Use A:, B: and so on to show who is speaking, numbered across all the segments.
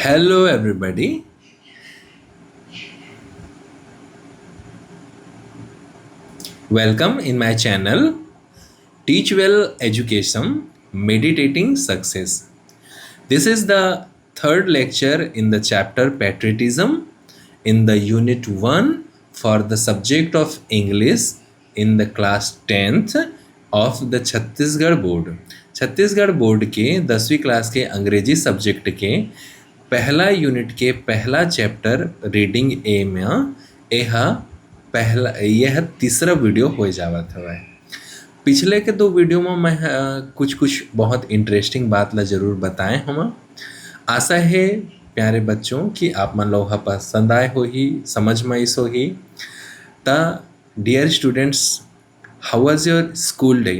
A: Hello, everybody. Welcome in my channel Teach Well Education Meditating Success. This is the third lecture in the chapter Patriotism in the Unit 1 for the subject of English in the class 10th of the Chhattisgarh board. Chhattisgarh board के 10वीं class के अंग्रेजी subject के पहला unit के पहला chapter reading ए में यह तीसरा वीडियो हो जावत हवे। पिछले के दो वीडियो में मैं कुछ कुछ बहुत इंटरेस्टिंग बात ला जरूर बताए हम। आशा है प्यारे बच्चों कि आप मन लोग पसंद आए हो ही, समझ में इस हो ही। ता dear students, how was your school day?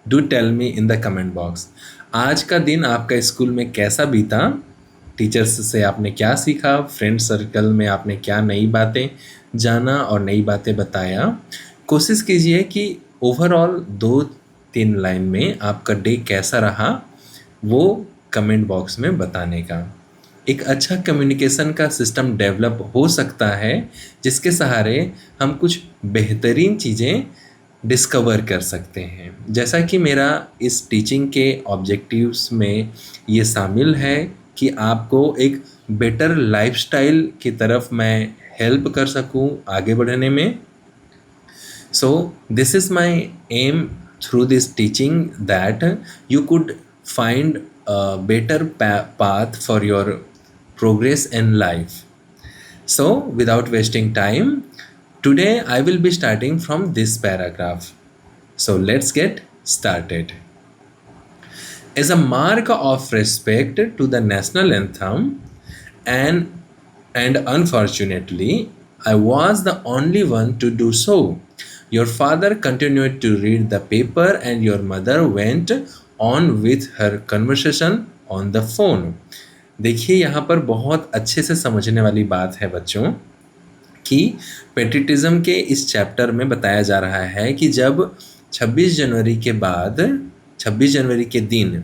A: Do tell me in the comment box. आज का दिन आपका स्कूल में कैसा बीता? टीचर्स से आपने क्या सीखा? फ्रेंड सर्कल में आपने क्या नई बातें जाना और नई बातें बताया? कोशिश कीजिए कि ओवरऑल 2-3 लाइन में आपका डे कैसा रहा वो कमेंट बॉक्स में बताने का। एक अच्छा कम्युनिकेशन का सिस्टम डेवलप हो सकता है जिसके सहारे हम कुछ बेहतरीन चीज़ें डिस्कवर कर सकते हैं। जैसा कि मेरा इस टीचिंग के ऑब्जेक्टिव्स में ये शामिल है कि आपको एक बेटर लाइफस्टाइल की तरफ मैं हेल्प कर सकूं आगे बढ़ने में। So this is my aim through this teaching that you could find a better path for your progress in life. So without wasting time, today I will be starting from this paragraph. So let's get started. As a mark of respect to the national anthem, and unfortunately, I was the only one to do so. Your father continued to read the paper, and your mother went on with her conversation on the phone. देखिए यहाँ पर बहुत अच्छे से समझने वाली बात है बच्चों कि पेट्रियटिज्म के इस चैप्टर में बताया जा रहा है कि जब 26 जनवरी के बाद 26 जनवरी के दिन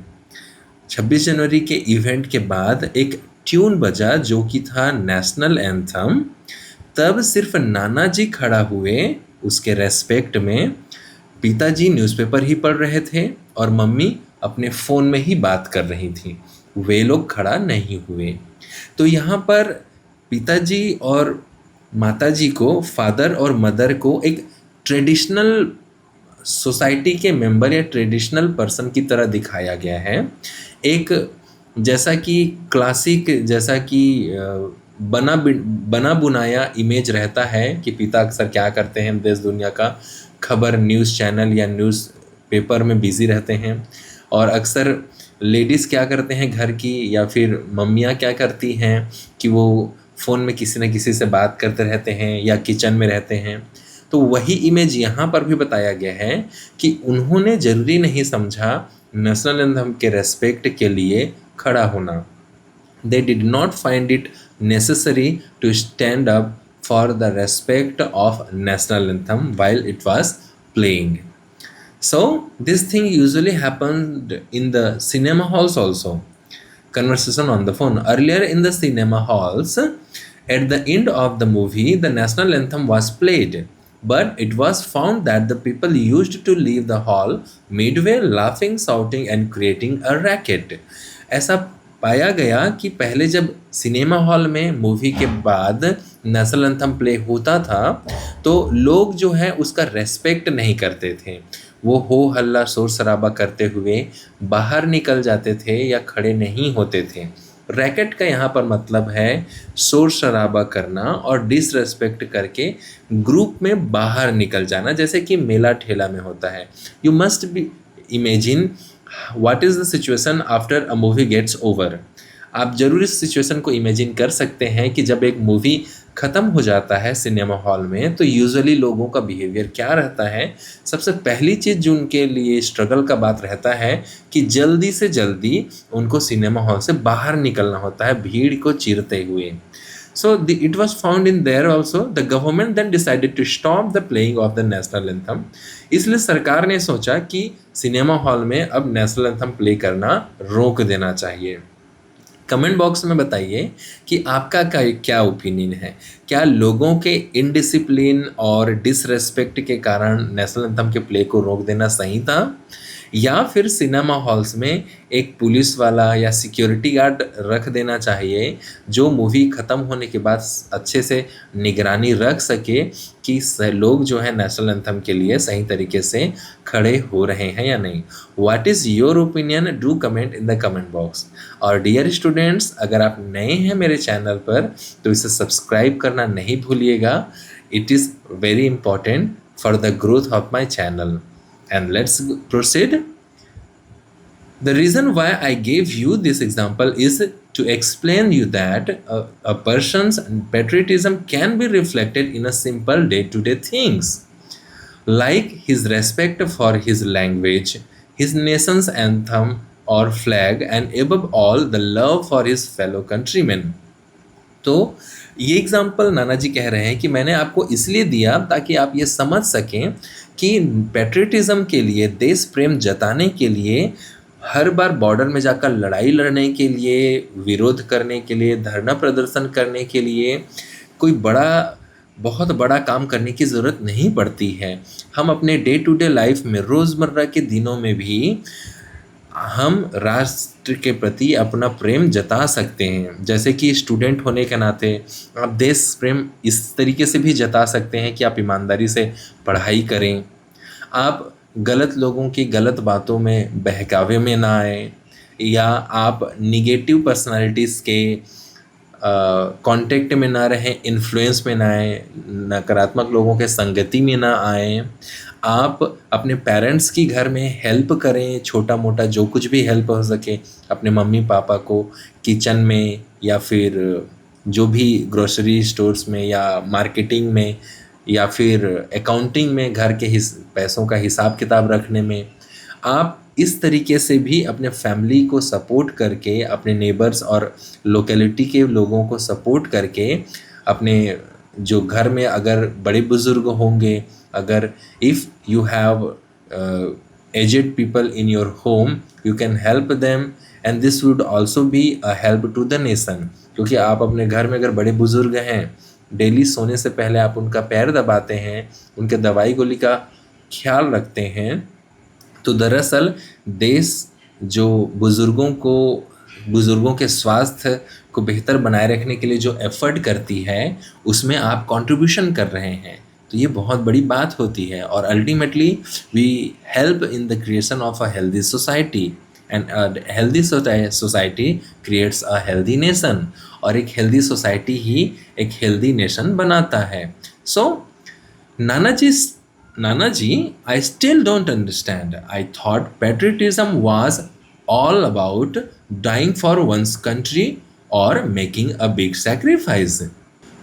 A: 26 जनवरी के इवेंट के बाद एक ट्यून बजा जो कि था नेशनल एंथम, तब सिर्फ नाना जी खड़ा हुए उसके रेस्पेक्ट में। पिताजी न्यूज़पेपर ही पढ़ रहे थे और मम्मी अपने फ़ोन में ही बात कर रही थी, वे लोग खड़ा नहीं हुए। तो यहाँ पर पिताजी और माताजी को, फादर और मदर को एक ट्रेडिशनल सोसाइटी के मेंबर या ट्रेडिशनल पर्सन की तरह दिखाया गया है। एक जैसा कि क्लासिक, जैसा कि बना बुनाया इमेज रहता है कि पिता अक्सर क्या करते हैं, देश दुनिया का खबर न्यूज़ चैनल या न्यूज़ पेपर में बिज़ी रहते हैं, और अक्सर लेडीज़ क्या करते हैं घर की, या फिर मम्मियाँ क्या करती हैं कि वो फ़ोन में किसी न किसी से बात करते रहते हैं या किचन में रहते हैं। तो वही इमेज यहाँ पर भी बताया गया है कि उन्होंने ज़रूरी नहीं समझा नेशनल एंथम के रेस्पेक्ट के लिए खड़ा होना। They did not find it necessary to stand up for the respect of national anthem while it was playing. So this thing usually happened in the cinema halls also. Conversation on the phone. Earlier in the cinema halls, at the end of the movie, the national anthem was played. But it was found that the people used to leave the hall midway, laughing, shouting, and creating a racket. ऐसा पाया गया कि पहले जब cinema hall में movie के बाद national anthem play होता था तो लोग जो है उसका रेस्पेक्ट नहीं करते थे, वो हो हल्ला शोर शराबा करते हुए बाहर निकल जाते थे या खड़े नहीं होते थे। रैकेट का यहाँ पर मतलब है शोर शराबा करना और डिसरेस्पेक्ट करके ग्रुप में बाहर निकल जाना, जैसे कि मेला ठेला में होता है। You must be imagine what is the situation after a movie gets over. आप जरूर इस सिचुएशन को इमेजिन कर सकते हैं कि जब एक मूवी ख़त्म हो जाता है सिनेमा हॉल में तो यूजुअली लोगों का बिहेवियर क्या रहता है। सबसे पहली चीज़ जो उनके लिए स्ट्रगल का बात रहता है कि जल्दी से जल्दी उनको सिनेमा हॉल से बाहर निकलना होता है भीड़ को चीरते हुए। So it was found in there also. The government then decided to stop the playing of the national anthem. इसलिए सरकार ने सोचा कि सिनेमा हॉल में अब नेशनल एंथम प्ले करना रोक देना चाहिए। कमेंट बॉक्स में बताइए कि आपका क्या ओपिनियन है। क्या लोगों के इनडिसिप्लिन और डिसरेस्पेक्ट के कारण नेशनल एंथम के प्ले को रोक देना सही था, या फिर सिनेमा हॉल्स में एक पुलिस वाला या सिक्योरिटी गार्ड रख देना चाहिए जो मूवी ख़त्म होने के बाद अच्छे से निगरानी रख सके कि लोग जो है नेशनल एंथम के लिए सही तरीके से खड़े हो रहे हैं या नहीं। What is your opinion, do comment in the comment box. और डियर स्टूडेंट्स, अगर आप नए हैं मेरे चैनल पर तो इसे सब्सक्राइब करना नहीं भूलिएगा। It is very important for the growth of my channel. And let's proceed. The reason why I gave you this example is to explain you that a person's patriotism can be reflected in a simple day-to-day things, like his respect for his language, his nation's anthem or flag, and above all, the love for his fellow countrymen. तो ये example नाना जी कह रहे हैं कि मैंने आपको इसलिए दिया ताकि आप ये समझ सकें कि पैट्रियटिज्म के लिए, देश प्रेम जताने के लिए, हर बार बॉर्डर में जाकर लड़ाई लड़ने के लिए, विरोध करने के लिए, धरना प्रदर्शन करने के लिए कोई बहुत बड़ा काम करने की ज़रूरत नहीं पड़ती है। हम अपने डे टू डे लाइफ में, रोज़मर्रा के दिनों में भी हम राष्ट्र के प्रति अपना प्रेम जता सकते हैं। जैसे कि स्टूडेंट होने के नाते आप देश प्रेम इस तरीके से भी जता सकते हैं कि आप ईमानदारी से पढ़ाई करें, आप गलत लोगों की गलत बातों में बहकावे में ना आए, या आप निगेटिव पर्सनालिटीज़ के कांटेक्ट में ना रहें, इन्फ्लुएंस में ना आए, नकारात्मक लोगों के संगति में ना आए। आप अपने पेरेंट्स की घर में हेल्प करें, छोटा मोटा जो कुछ भी हेल्प हो सके, अपने मम्मी पापा को किचन में या फिर जो भी ग्रोसरी स्टोर्स में या मार्केटिंग में या फिर अकाउंटिंग में घर के पैसों का हिसाब किताब रखने में। आप इस तरीके से भी अपने फैमिली को सपोर्ट करके, अपने नेबर्स और लोकेलिटी के लोगों को सपोर्ट करके, अपने जो घर में अगर बड़े बुज़ुर्ग होंगे, अगर if you have aged people in your home, you can help them and this would also be a help to the nation. क्योंकि आप अपने घर में अगर बड़े बुज़ुर्ग हैं, डेली सोने से पहले आप उनका पैर दबाते हैं, उनके दवाई गोली का ख्याल रखते हैं, तो दरअसल देश जो बुज़ुर्गों के स्वास्थ्य को बेहतर बनाए रखने के लिए जो एफर्ट करती है, उसमें आप कंट्रीब्यूशन कर रहे हैं। तो ये बहुत बड़ी बात होती है। और ultimately we help in the creation of a healthy society, and healthy society creates a healthy nation, और एक हेल्दी सोसाइटी ही एक हेल्दी नेशन बनाता है। सो नाना जी, I still don't understand. I thought patriotism was all about dying for one's country or making a big sacrifice.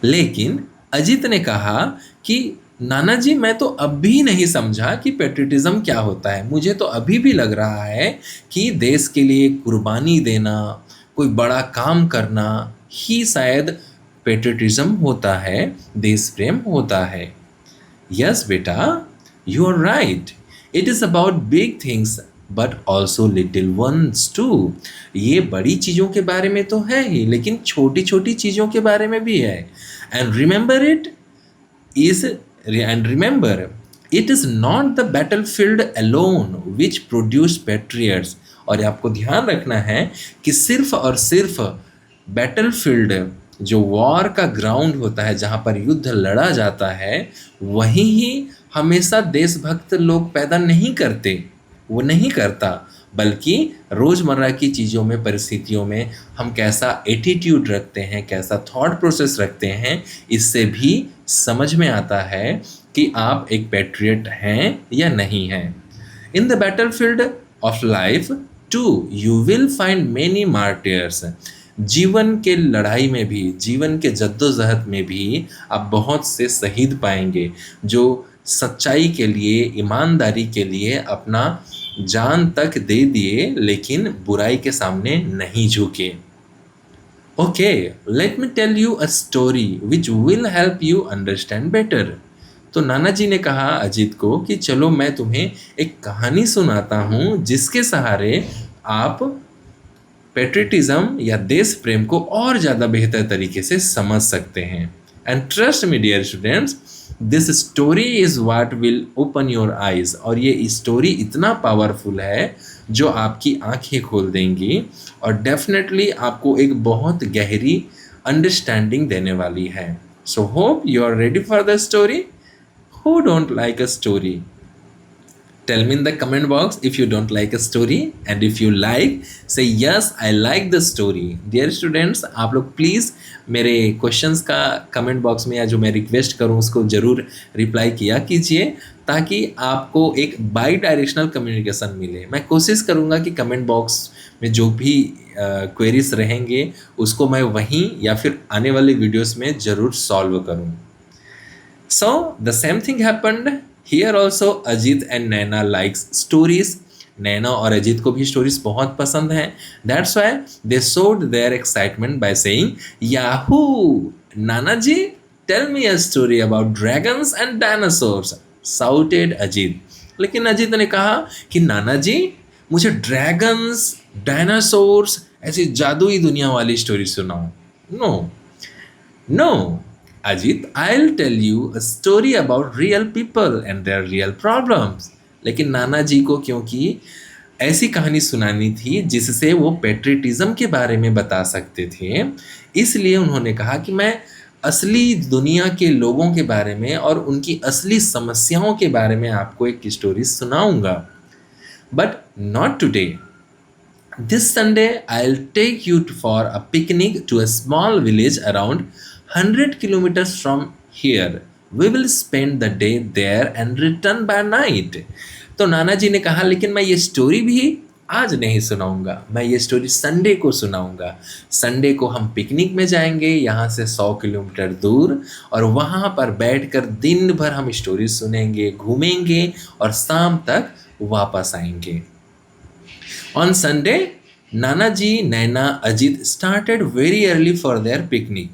A: लेकिन अजीत ने कहा कि नाना जी, मैं तो अब भी नहीं समझा कि पेट्रियटिज्म क्या होता है। मुझे तो अभी भी लग रहा है कि देश के लिए कुर्बानी देना, कोई बड़ा काम करना ही शायद पेट्रियटिज्म होता है, देश प्रेम होता है। Yes, बेटा, you are right. It is about big things, but also little ones too. ये बड़ी चीज़ों के बारे में तो है ही, लेकिन छोटी छोटी चीज़ों के बारे में भी है। And remember, it is not the battlefield alone which produce patriots. और आपको ध्यान रखना है कि सिर्फ और सिर्फ बैटलफील्ड, जो वॉर का ग्राउंड होता है, जहाँ पर युद्ध लड़ा जाता है, वहीं ही हमेशा देशभक्त लोग पैदा नहीं करते, वो नहीं करता, बल्कि रोज़मर्रा की चीज़ों में, परिस्थितियों में हम कैसा एटीट्यूड रखते हैं, कैसा थॉट प्रोसेस रखते हैं, इससे भी समझ में आता है कि आप एक पैट्रियट हैं या नहीं हैं। In the battlefield of life too you will find many martyrs. जीवन के लड़ाई में भी, जीवन के जद्दोजहद में भी आप बहुत से शहीद पाएंगे जो सच्चाई के लिए, ईमानदारी के लिए अपना जान तक दे दिए, लेकिन बुराई के सामने नहीं झुके। Okay, let me tell you a story which will help you understand better. तो नाना जी ने कहा अजीत को कि चलो मैं तुम्हें एक कहानी सुनाता हूँ जिसके सहारे आप पेट्रियटिज्म या देश प्रेम को और ज़्यादा बेहतर तरीके से समझ सकते हैं। And trust me dear students, this story is what will open your eyes. और ये स्टोरी इतना पावरफुल है जो आपकी आंखें खोल देंगी और डेफिनेटली आपको एक बहुत गहरी अंडरस्टैंडिंग देने वाली है। So hope you are ready for the story. Who don't like a story? Tell me in the comment box if you don't like a story, and if you like, say yes I like the story. Dear students, आप लोग please मेरे questions का comment box में या जो मैं request करूँ उसको ज़रूर रिप्लाई किया कीजिए ताकि आपको एक बाई डायरेक्शनल कम्युनिकेशन मिले। मैं कोशिश करूँगा कि कमेंट बॉक्स में जो भी क्वेरीज रहेंगे उसको मैं वहीं या फिर आने वाले वीडियोस में ज़रूर सॉल्व करूँ। So the same thing happened here also. Ajit and Naina likes stories. Naina और अजीत को भी स्टोरीज बहुत पसंद हैं। That's why they showed their excitement by saying yahoo nana ji tell me a story about dragons and dinosaurs, shouted Ajit. लेकिन अजीत ने कहा कि नाना जी मुझे ड्रैगन्स, डायनासोर्स, ऐसी जादुई दुनिया वाली स्टोरी सुनाओ। No no Ajit, I'll tell you a story about real people and their real problems. लेकिन नाना जी को क्योंकि ऐसी कहानी सुनानी थी जिससे वो पेट्रियटिज्म के बारे में बता सकते थे, इसलिए उन्होंने कहा कि मैं असली दुनिया के लोगों के बारे में और उनकी असली समस्याओं के बारे में आपको एक स्टोरी सुनाऊंगा। But not today. This Sunday, I'll take you for a picnic to a small village around 100 kilometers from here. We will spend the day there and return by night. तो नाना जी ने कहा लेकिन मैं ये स्टोरी भी आज नहीं सुनाऊंगा, मैं ये स्टोरी संडे को सुनाऊंगा। संडे को हम पिकनिक में जाएंगे यहाँ से 100 किलोमीटर दूर और वहाँ पर बैठकर दिन भर हम स्टोरी सुनेंगे, घूमेंगे और शाम तक वापस आएंगे। On Sunday, Nana ji, Naina, Ajit started very early for their picnic.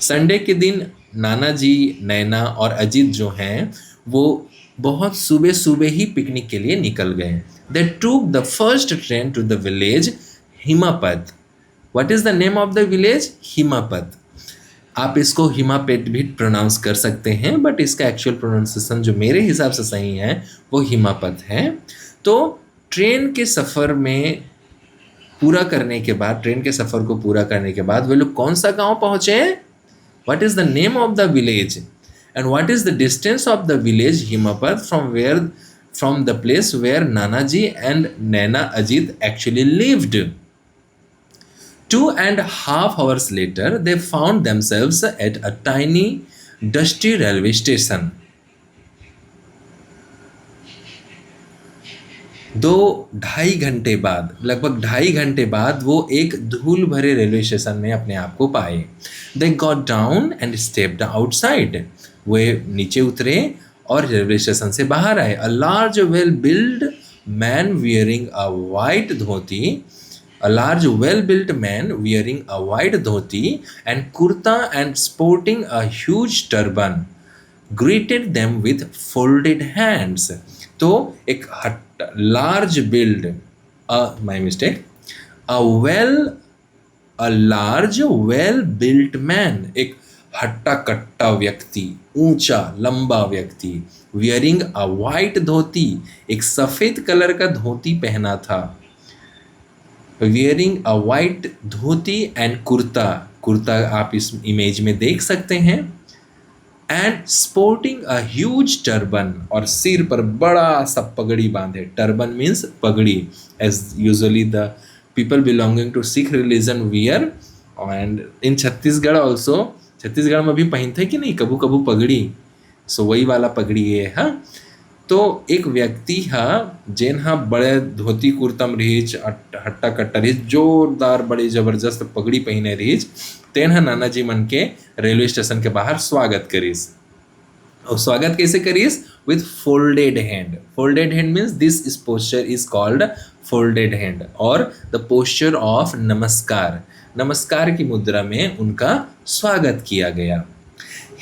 A: Sunday के दिन नाना जी, नैना और अजीत जो हैं वो बहुत सुबह सुबह ही पिकनिक के लिए निकल गए। They took the first train to the village हिमापत। What is the name of the village? हिमापत। आप इसको हिमापेट भी प्रोनाउंस कर सकते हैं बट इसका एक्चुअल प्रोनाउंसिएशन जो मेरे हिसाब से सही है वो हिमापत है। तो ट्रेन के सफ़र में पूरा करने के बाद, ट्रेन के सफ़र को पूरा करने के बाद वे लोग कौन सा गांव पहुँचे? What is the name of the village and what is the distance of the village Himapat from the place where Nanaji and Naina Ajit actually lived? 2.5 hours later, they found themselves at a tiny, dusty railway station. 2-2.5 घंटे बाद, लगभग 2.5 घंटे बाद वो एक धूल भरे railway station में अपने आप को पाए। They got down and stepped outside. वे नीचे उतरे और रेलवे स्टेशन से बाहर आए। A large well-built man wearing a white dhoti, a large well-built man wearing a white dhoti and kurta and sporting a huge turban greeted them with folded hands. तो एक large build, my mistake, a large well-built man, एक हट्टा कट्टा व्यक्ति, ऊंचा लंबा व्यक्ति, wearing a white धोती, एक सफ़ेद कलर का धोती पहना था, wearing a white dhoti and kurta, kurta आप इस इमेज में देख सकते हैं, and sporting a huge turban, और सिर पर बड़ा सा पगड़ी बांधे। टर्बन मीन्स पगड़ी, as usually the people belonging to Sikh religion wear, and in Chhattisgarh also, Chhattisgarh में भी पहनते कि नहीं कबू कबू पगड़ी, सो वही वाला पगड़ी है। हाँ, तो एक व्यक्ति हा जेन हा बड़े धोती कुर्तम रहीच, हट्टा कट्टा रहीच, जोरदार बड़ी जबरदस्त पगड़ी पहने रहीच, तेन हा नाना जी मन के रेलवे स्टेशन के बाहर स्वागत करीस। और स्वागत कैसे करीस? With folded hand. Folded hand means this posture is called folded hand और द पोस्चर ऑफ नमस्कार। नमस्कार की मुद्रा में उनका स्वागत किया गया।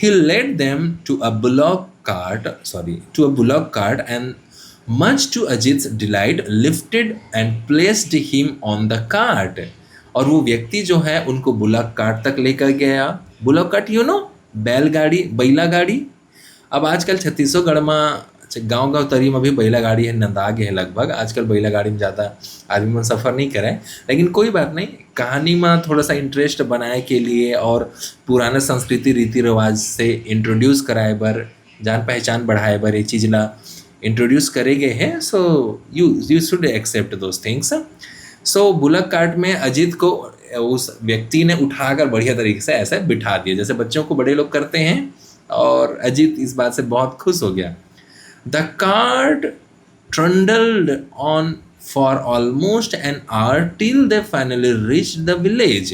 A: He led them to a bullock cart and much to Ajit delight lifted and placed him on the cart. और वो व्यक्ति जो है उनको बुलक कार्ट तक लेकर गया। बुलक कार्ट बैलगाड़ी, बैला गाड़ी। अब आजकल छत्तीसगढ़ में गांव गांव तरी में भी बैला गाड़ी है, नंदागे है लगभग। आजकल बैला गाड़ी में ज़्यादा आदमी मन सफ़र नहीं करे, लेकिन कोई बात नहीं, कहानी में थोड़ा सा इंटरेस्ट बनाए के लिए और पुराना संस्कृति रीति रिवाज से इंट्रोड्यूस कराए बर, जान पहचान बढ़ाए बर ये चीज़ ला इंट्रोड्यूस करे गए हैं। So you should accept those things. So bullock cart में अजीत को उस व्यक्ति ने उठाकर बढ़िया तरीके से ऐसे बिठा दिया, जैसे बच्चों को बड़े लोग करते हैं, और अजीत इस बात से बहुत खुश हो गया। The cart trundled on for almost an hour till they finally reached the village।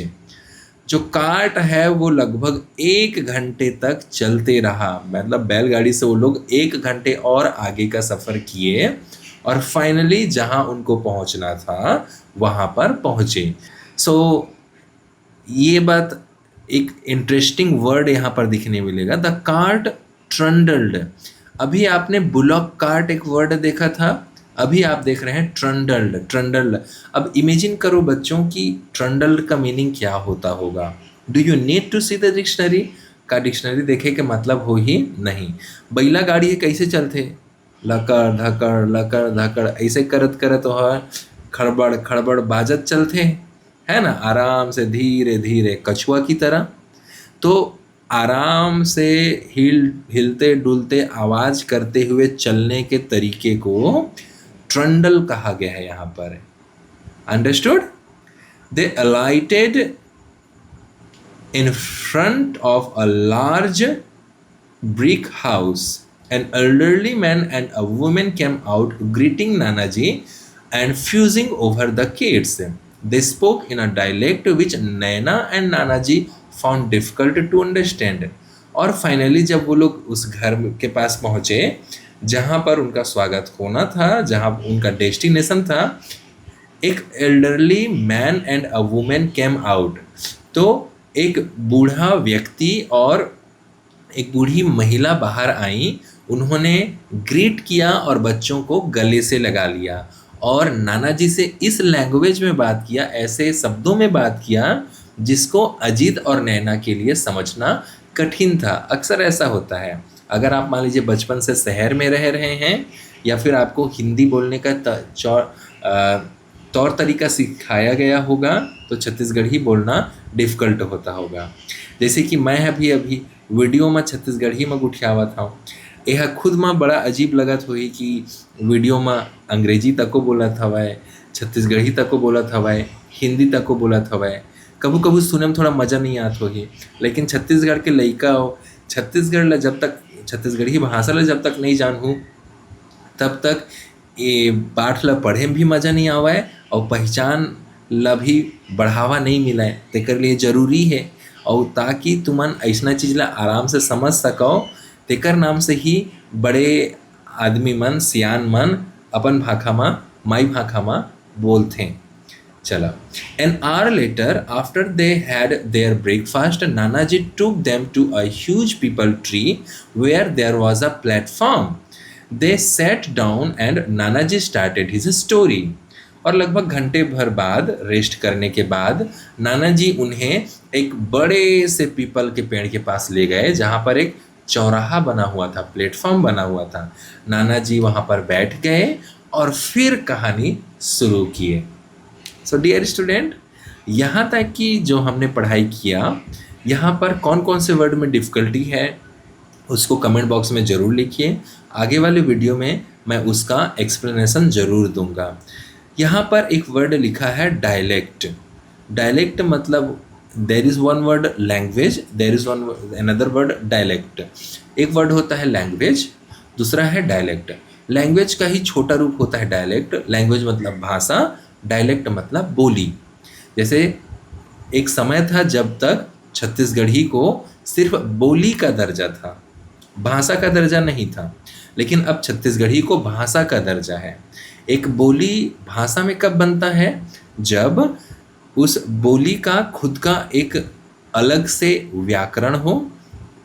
A: जो कार्ट है वो लगभग 1 घंटे तक चलते रहा, मतलब बैलगाड़ी से वो लोग 1 घंटे और आगे का सफ़र किए और फाइनली जहाँ उनको पहुँचना था वहाँ पर पहुँचे। सो ये बात एक इंटरेस्टिंग वर्ड यहाँ पर दिखने मिलेगा, द कार्ट ट्रंडल्ड। अभी आपने बुलॉक कार्ट एक वर्ड देखा था, अभी आप देख रहे हैं ट्रंडल्ड। ट्रंडल्ड, अब इमेजिन करो बच्चों की ट्रंडल्ड का मीनिंग क्या होता होगा। Do you need to see the dictionary? का डिक्शनरी देखे के मतलब हो ही नहीं। बैला गाड़ी है कैसे चलते, लकड़ धकड़ लकड़ धकड़ ऐसे करत करत वह खड़बड़ खड़बड़ बाजत चलते है ना, आराम से धीरे धीरे कछुआ की तरह। तो आराम से हिलते डुलते आवाज़ करते हुए चलने के तरीके को ट्रंडल कहा गया है यहाँ पर। Understood? They अलाइटेड in front of a large brick house. An elderly man and a woman came out greeting Nanaji and fusing over the kids. They spoke in a dialect which Naina and Nanaji found difficult to understand. और finally जब वो लोग उस घर के पास पहुँचे जहाँ पर उनका स्वागत होना था, जहाँ उनका डेस्टिनेशन था, एक elderly man and a women came out. तो एक बूढ़ा व्यक्ति और एक बूढ़ी महिला बाहर आई, उन्होंने ग्रीट किया और बच्चों को गले से लगा लिया और नाना जी से इस लैंग्वेज में बात किया, ऐसे शब्दों में बात किया जिसको अजीत और नैना के लिए समझना कठिन था। अक्सर ऐसा होता है, अगर आप मान लीजिए बचपन से शहर में रह रहे हैं या फिर आपको हिंदी बोलने का तौर तरीका सिखाया गया होगा तो छत्तीसगढ़ी बोलना डिफ़िकल्ट होता होगा। जैसे कि मैं अभी वीडियो में छत्तीसगढ़ी में गुठियावत हूँ, यह खुद में बड़ा अजीब लगत हुई कि वीडियो में अंग्रेजी तक को बोलत हवाए, छत्तीसगढ़ी तक को बोलत हवाए, हिंदी तक को बोलत हवाए। कभी कभी सुने में थोड़ा मज़ा नहीं आता होगी, लेकिन छत्तीसगढ़ के लइका हो, छत्तीसगढ़ जब तक छत्तीसगढ़ी भाषा ला जब तक नहीं जानूँ तब तक ये पाठ ला पढ़े में भी मज़ा नहीं आवाए और पहचान ला भी बढ़ावा नहीं मिलाए। तेकर लिए ज़रूरी है और ताकि तुमन ऐसा चीज़ ला आराम से समझ सको, तेकर नाम से ही बड़े आदमी मन, सियान मन अपन भाखा में, माई भाखा में बोलते हैं। चला, an hour later after they had their breakfast, Nanaji took them to a huge peepal tree where there was a platform. They sat down and Nanaji started his story. और लगभग घंटे भर बाद रेस्ट करने के बाद नाना जी उन्हें एक बड़े से पीपल के पेड़ के पास ले गए जहाँ पर एक चौराहा बना हुआ था, प्लेटफॉर्म बना हुआ था। नाना जी वहाँ पर बैठ गए और फिर कहानी शुरू किए। सो डियर स्टूडेंट, यहाँ तक कि जो हमने पढ़ाई किया, यहाँ पर कौन कौन से वर्ड में डिफ़िकल्टी है उसको कमेंट बॉक्स में ज़रूर लिखिए। आगे वाले वीडियो में मैं उसका एक्सप्लेनेशन ज़रूर दूंगा। यहाँ पर एक वर्ड लिखा है डायलेक्ट। डायलेक्ट मतलब there is one word language, there is one another word dialect. एक वर्ड होता है लैंग्वेज, दूसरा है डायलेक्ट। लैंग्वेज का ही छोटा रूप होता है डायलेक्ट। लैंग्वेज मतलब भाषा, डायलेक्ट मतलब बोली। जैसे एक समय था जब तक छत्तीसगढ़ी को सिर्फ बोली का दर्जा था, भाषा का दर्जा नहीं था, लेकिन अब छत्तीसगढ़ी को भाषा का दर्जा है। एक बोली भाषा में कब बनता है? जब उस बोली का खुद का एक अलग से व्याकरण हो।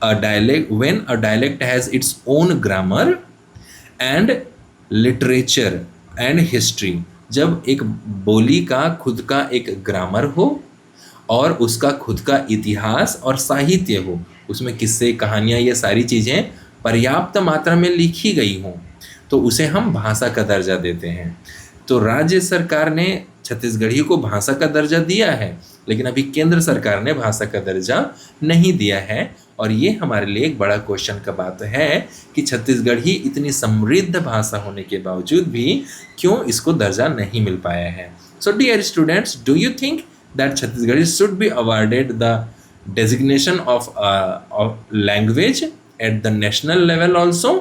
A: A dialect, when a dialect has its own grammar and literature and history, जब एक बोली का खुद का एक ग्रामर हो और उसका खुद का इतिहास और साहित्य हो, उसमें किस्से कहानियाँ ये सारी चीज़ें पर्याप्त मात्रा में लिखी गई हों, तो उसे हम भाषा का दर्जा देते हैं। तो राज्य सरकार ने छत्तीसगढ़ी को भाषा का दर्जा दिया है, लेकिन अभी केंद्र सरकार ने भाषा का दर्जा नहीं दिया है। और ये हमारे लिए एक बड़ा क्वेश्चन का बात है कि छत्तीसगढ़ी इतनी समृद्ध भाषा होने के बावजूद भी क्यों इसको दर्जा नहीं मिल पाया है। So dear students, do you think that Chhattisgarh should be awarded the designation of language at the national level also?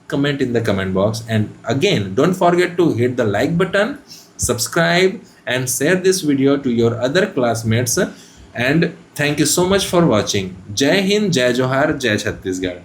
A: Comment in the comment box, and again don't forget to hit the like button, subscribe and share this video to your other classmates, and thank you so much for watching. Jai Hind, Jai Johar, Jai Chhattisgarh.